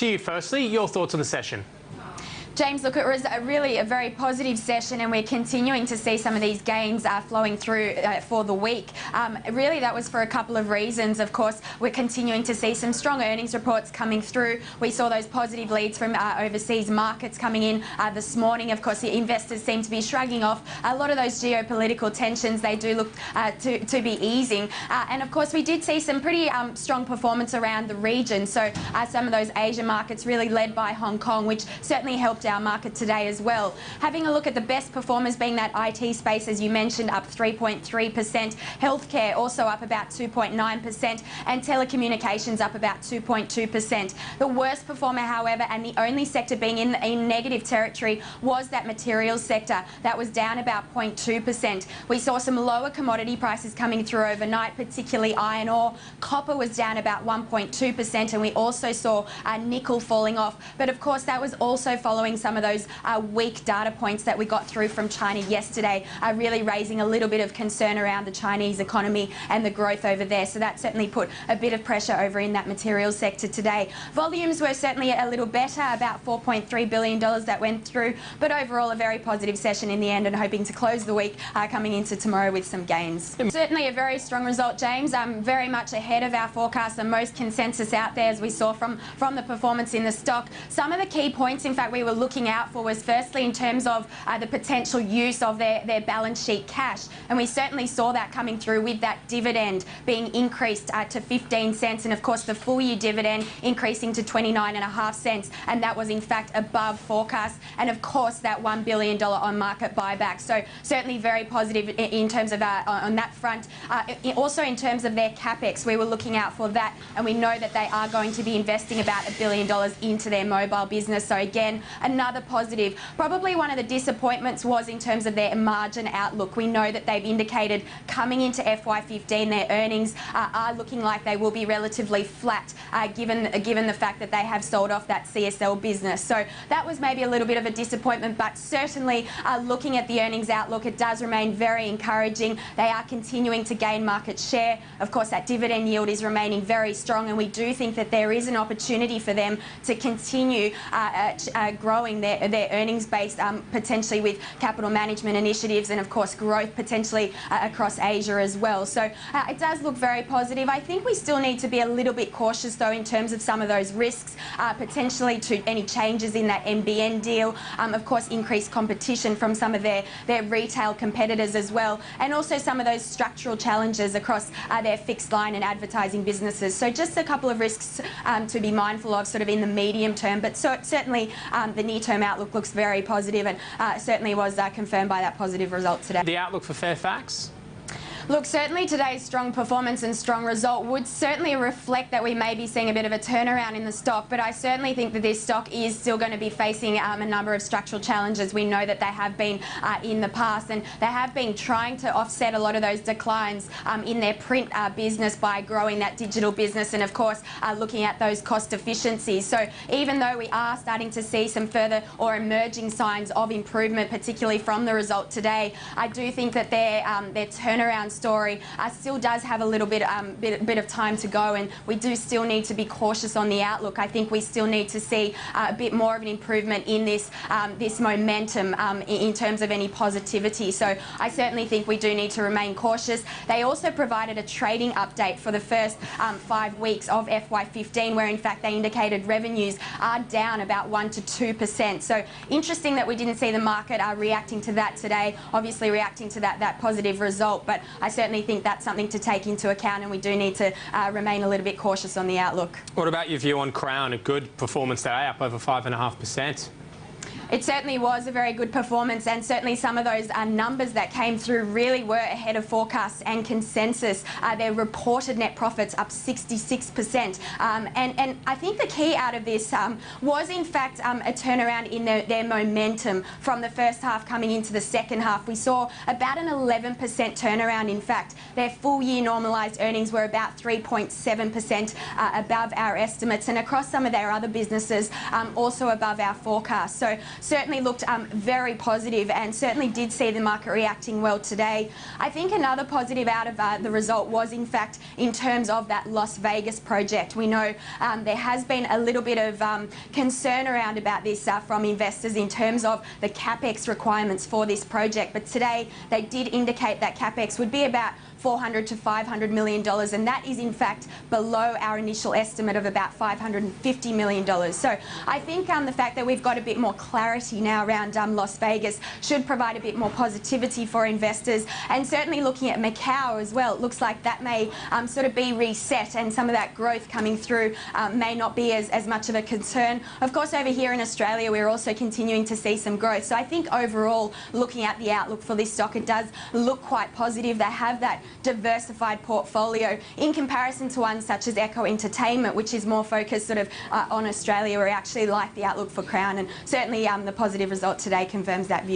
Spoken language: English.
To you firstly, your thoughts on the session? James, look, it was really a very positive session, and we're continuing to see some of these gains flowing through for the week. Really, that was for a couple of reasons. Of course, we're continuing to see some strong earnings reports coming through. We saw those positive leads from overseas markets coming in this morning. Of course, the investors seem to be shrugging off a lot of those geopolitical tensions. They do look to be easing. And of course, we did see some pretty strong performance around the region. So some of those Asian markets really led by Hong Kong, which certainly helped our market today as well. Having a look at the best performers being that IT space, as you mentioned, up 3.3%, healthcare also up about 2.9%, and telecommunications up about 2.2%. The worst performer, however, and the only sector being in negative territory, was that materials sector. That was down about 0.2%. We saw some lower commodity prices coming through overnight, particularly iron ore. Copper was down about 1.2%, and we also saw nickel falling off. But of course, that was also following some of those weak data points that we got through from China yesterday, really raising a little bit of concern around the Chinese economy and the growth over there. So that certainly put a bit of pressure over in that materials sector today. Volumes were certainly a little better, about $4.3 billion that went through, but overall a very positive session in the end, and hoping to close the week coming into tomorrow with some gains. Certainly a very strong result, James. Very much ahead of our forecast and most consensus out there, as we saw from the performance in the stock. Some of the key points, in fact, we were looking out for was firstly in terms of the potential use of their balance sheet cash, and we certainly saw that coming through with that dividend being increased to 15 cents, and of course the full year dividend increasing to 29.5 cents, and that was in fact above forecast, and of course that $1 billion on market buyback. So certainly very positive in terms of on that front. Also in terms of their capex, we were looking out for that, and we know that they are going to be investing about $1 billion into their mobile business. So again, another positive. Probably one of the disappointments was in terms of their margin outlook. We know that they've indicated coming into FY15 their earnings are looking like they will be relatively flat, given the fact that they have sold off that CSL business. So that was maybe a little bit of a disappointment, but certainly looking at the earnings outlook, it does remain very encouraging. They are continuing to gain market share. Of course, that dividend yield is remaining very strong, and we do think that there is an opportunity for them to continue growing their earnings base, potentially with capital management initiatives, and of course growth potentially across Asia as well. So it does look very positive. I think we still need to be a little bit cautious though in terms of some of those risks, potentially to any changes in that NBN deal, of course increased competition from some of their retail competitors as well, and also some of those structural challenges across their fixed line and advertising businesses. So just a couple of risks to be mindful of sort of in the medium term, but certainly the near-term outlook looks very positive, and certainly was confirmed by that positive result today. The outlook for Fairfax? Look, certainly today's strong performance and strong result would certainly reflect that we may be seeing a bit of a turnaround in the stock, but I certainly think that this stock is still going to be facing a number of structural challenges. We know that they have been in the past, and they have been trying to offset a lot of those declines in their print business by growing that digital business, and of course looking at those cost efficiencies. So even though we are starting to see some further or emerging signs of improvement, particularly from the result today, I do think that their turnaround story still does have a little bit of time to go, and we do still need to be cautious on the outlook. I think we still need to see a bit more of an improvement in this momentum in terms of any positivity. So I certainly think we do need to remain cautious. They also provided a trading update for the first 5 weeks of FY15, where in fact they indicated revenues are down about 1 to 2%. So interesting that we didn't see the market reacting to that today, obviously reacting to that positive result, but I certainly think that's something to take into account, and we do need to remain a little bit cautious on the outlook. What about your view on Crown? A good performance today, up over 5.5%. It certainly was a very good performance, and certainly some of those numbers that came through really were ahead of forecasts and consensus. Their reported net profits up 66%, and I think the key out of this was in fact a turnaround in their momentum from the first half coming into the second half. We saw about an 11% turnaround. In fact, their full year normalised earnings were about 3.7% above our estimates, and across some of their other businesses also above our forecast. So certainly looked very positive and certainly did see the market reacting well today. I think another positive out of the result was in fact in terms of that Las Vegas project. We know there has been a little bit of concern around about this from investors in terms of the CapEx requirements for this project, but today they did indicate that CapEx would be about $400 to $500 million, and that is in fact below our initial estimate of about $550 million. So I think the fact that we've got a bit more clarity now around Las Vegas should provide a bit more positivity for investors, and certainly looking at Macau as well, it looks like that may sort of be reset, and some of that growth coming through may not be as much of a concern. Of course, over here in Australia, we're also continuing to see some growth. So I think overall, looking at the outlook for this stock, it does look quite positive. They have that diversified portfolio in comparison to ones such as Echo Entertainment, which is more focused sort of on Australia. We actually like the outlook for Crown, and certainly the positive result today confirms that view.